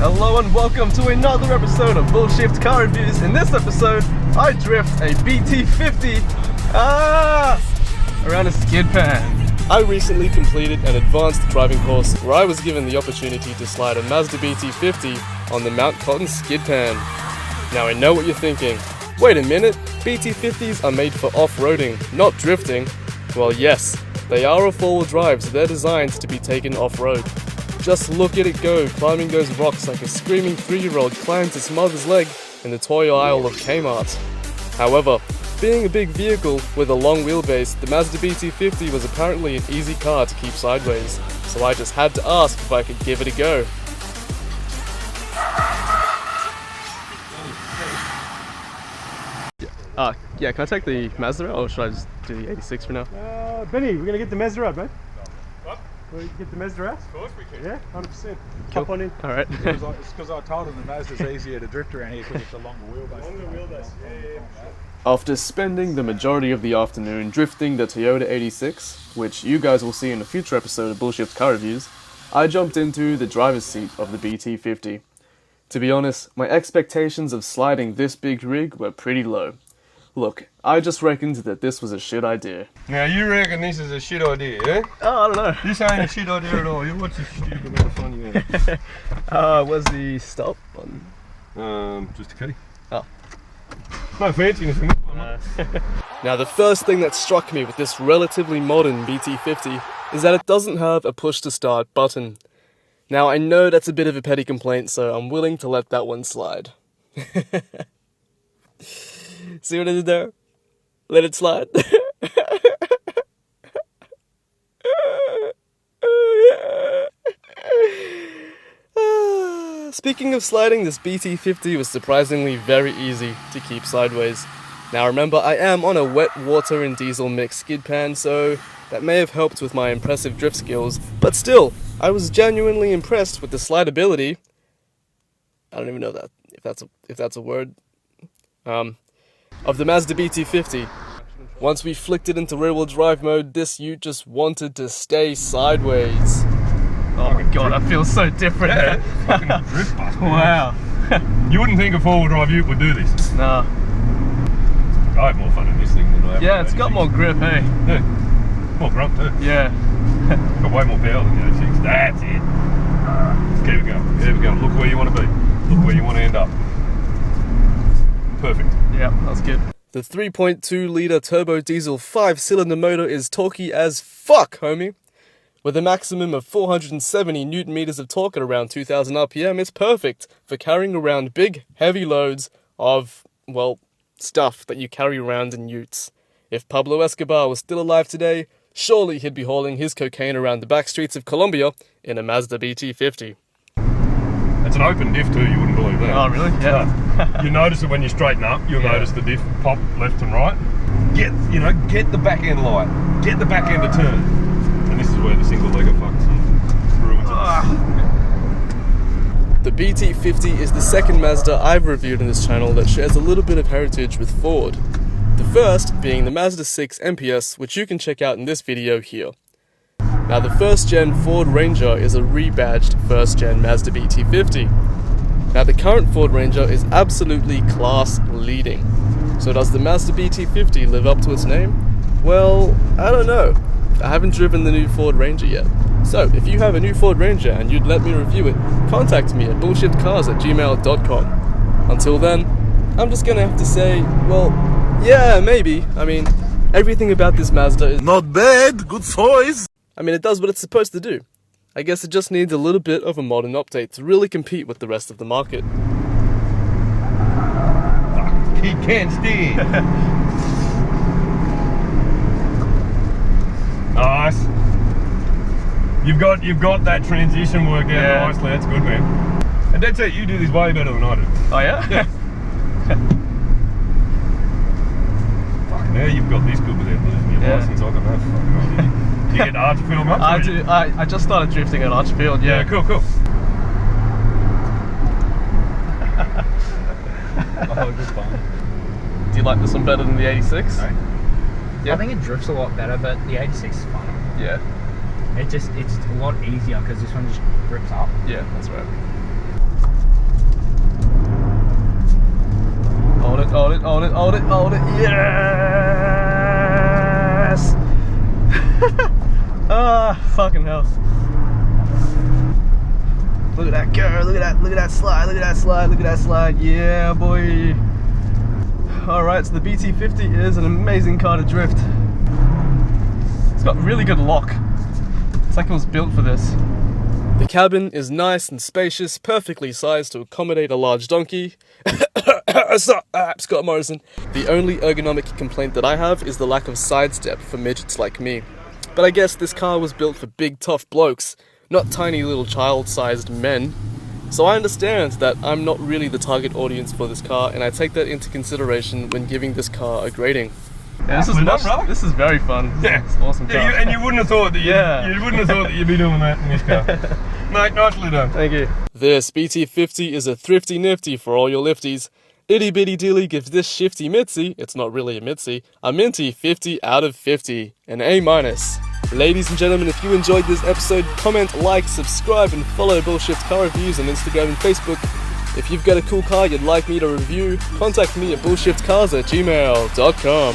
Hello and welcome to another episode of Bullshift Car Reviews. In this episode, I drift a BT-50 around a skid pan. I recently completed an advanced driving course where I was given the opportunity to slide a Mazda BT-50 on the Mount Cotton skid pan. Now I know what you're thinking. Wait a minute, BT-50s are made for off-roading, not drifting. Well yes, they are a four-wheel drive, so they're designed to be taken off-road. Just look at it go, climbing those rocks like a screaming 3-year-old climbs its mother's leg in the toy aisle of Kmart. However, being a big vehicle with a long wheelbase, the Mazda BT-50 was apparently an easy car to keep sideways, so I just had to ask if I could give it a go. Yeah, can I take the Mazda out, or should I just do the 86 for now? Benny, we're gonna get the Mazda out, mate. What? We'll get the Mazda out? Of course we can. Yeah, 100%. Cool. Hop on in. Alright. It's because I told him the Mazda's easier to drift around here because it's a longer wheelbase. Yeah. After spending the majority of the afternoon drifting the Toyota 86, which you guys will see in a future episode of Bullshift Car Reviews, I jumped into the driver's seat of the BT-50. To be honest, my expectations of sliding this big rig were pretty low. Look, I just reckoned that this was a shit idea. Now you reckon this is a shit idea, yeah? Oh, I don't know. This ain't a shit idea at all. You watch this stupid amount of fun you have. Where's the stop button? Just a kitty. Oh. No fanciness in this one. Now the first thing that struck me with this relatively modern BT-50 is that it doesn't have a push to start button. Now I know that's a bit of a petty complaint, so I'm willing to let that one slide. See what I did there? Let it slide. Speaking of sliding, this BT-50 was surprisingly very easy to keep sideways. Now remember, I am on a wet water and diesel mix skid pan, so that may have helped with my impressive drift skills, but still, I was genuinely impressed with the slideability. I don't even know that if that's a word. Of the Mazda BT-50. Once we flicked it into rear-wheel drive mode, this ute just wanted to stay sideways. Oh my god, I feel so different. Yeah, fucking drift bus. Wow. You wouldn't think a four-wheel drive ute would do this. No. I have more fun in this thing than I have. Yeah, it's got more grip, hey? Yeah. More grunt too. Yeah. Got way more power than the 86. That's it. Let's keep it going. Keep it going. Look where you want to be. Look where you want to end up. Perfect. Yeah, that's good. The 3.2 litre turbo diesel 5-cylinder motor is torquey as fuck, homie. With a maximum of 470 Newton meters of torque at around 2000 RPM, it's perfect for carrying around big, heavy loads of, well, stuff that you carry around in utes. If Pablo Escobar was still alive today, surely he'd be hauling his cocaine around the back streets of Colombia in a Mazda BT-50. It's an open diff too, you wouldn't believe that. Oh, really? Yeah. You notice it when you straighten up, you'll notice the diff pop left and right. Get the back end light. Get the back end to turn. And this is where the single legger fucks and ruins it. The BT-50 is the second Mazda I've reviewed in this channel that shares a little bit of heritage with Ford. The first being the Mazda 6 MPS, which you can check out in this video here. Now the first gen Ford Ranger is a rebadged first gen Mazda BT-50. Now the current Ford Ranger is absolutely class leading. So does the Mazda BT-50 live up to its name? Well, I don't know. I haven't driven the new Ford Ranger yet. So if you have a new Ford Ranger and you'd let me review it, contact me at bullshiftcars@gmail.com. Until then, I'm just gonna have to say, well, yeah, maybe. I mean, everything about this Mazda is not bad, good choice. I mean, it does what it's supposed to do. I guess it just needs a little bit of a modern update to really compete with the rest of the market. Fuck, he can't steer. Nice. You've got that transition worked out nicely. That's good, man. And that's it. You do this way better than I do. Oh yeah? Yeah. Fucking now you've got this good without losing your license. I got no fucking idea. Do you get Archfield much? I do. I just started drifting at Archfield. Yeah, cool. Oh, good fun. Do you like this one better than the 86? No. Yeah. I think it drifts a lot better, but the 86 is fun. Yeah. It's a lot easier because this one just grips up. Yeah, that's right. Hold it, hold it, hold it, hold it, hold it. Yes! Ah, fucking hell. Look at that go, look at that slide, look at that slide, look at that slide. Yeah, boy. Alright, so the BT-50 is an amazing car to drift. It's got really good lock. It's like it was built for this. The cabin is nice and spacious, perfectly sized to accommodate a large donkey. Scott Morrison. The only ergonomic complaint that I have is the lack of sidestep for midgets like me. But I guess this car was built for big tough blokes, not tiny little child-sized men. So I understand that I'm not really the target audience for this car, and I take that into consideration when giving this car a grading. Yeah, this is very fun. Yeah, it's an awesome car. And you wouldn't have thought that you wouldn't have thought that you'd be doing that in this car. Mate, nicely done. Thank you. This BT-50 is a thrifty nifty for all your lifties. Itty Bitty Dilly gives this shifty Mitzi, it's not really a Mitzi, a minty 50 out of 50, an A-. Ladies and gentlemen, if you enjoyed this episode, comment, like, subscribe, and follow Bullshift Car Reviews on Instagram and Facebook. If you've got a cool car you'd like me to review, contact me at bullshiftcars@gmail.com.